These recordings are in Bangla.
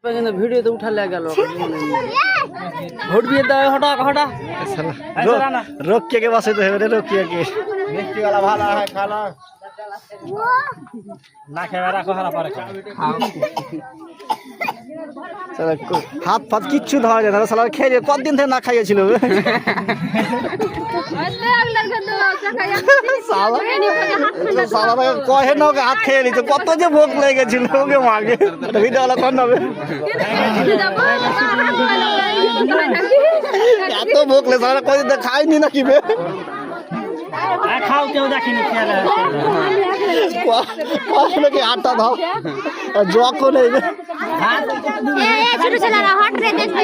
ভিডিওতে উঠালে গেল ভোট দিয়ে দেয় হটা হটা রক্ষিয়া के बसे तो है रक्षिया के मिर्ची वाला भाला है खाना না খেয়ে রাখো হারা পারে चलो हाथ फाथ किच्छु धरा যায় না সালা খেয়ে কতদিন থেকে না খাইয়েছিল সালা কহে না ওকে হাত খেয়ে নিত কত যে ভোগ লেগেছিল ওকে মাগে ভিডিও वाला কোন হবে এত ভোগ লে সালা কই খাইনি নাকি বে খাও কেউ দেখিনি খেলা কখনো কি আটা দাও যখন এই ছোট ছেলেরা হট রে দেখবে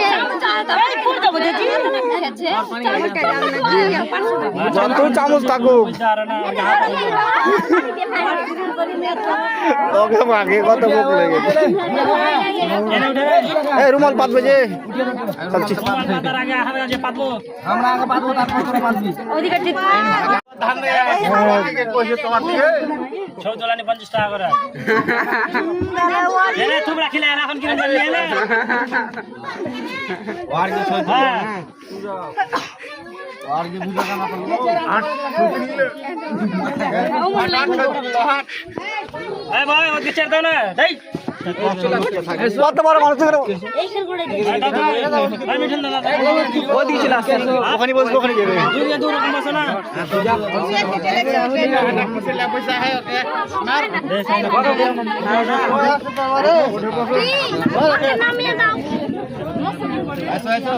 যতই চামচ থাকুক ওকে মাগে কত ভোগ লেগেছে এই রুমাল পাতবে যে আমরা আগে পাতবো তারপর তোরা পাতবি চৌদলানি 50 টাকা করে এনে তুমি রাখিলে এখন কিনে দিলে এনে আর কি সহ্য আর কি বুঝা না করলো 8 এই ভাই ওকে ছেড়ে দাও না দেই কত বড় মানুষ ওদিকে চলে আসছে ওখানে বসবো ওখানে যাবে দুনিয়া দূর রকম বসো না পয়সা है ओके मार নামিয়ে দাও ऐसा ऐसा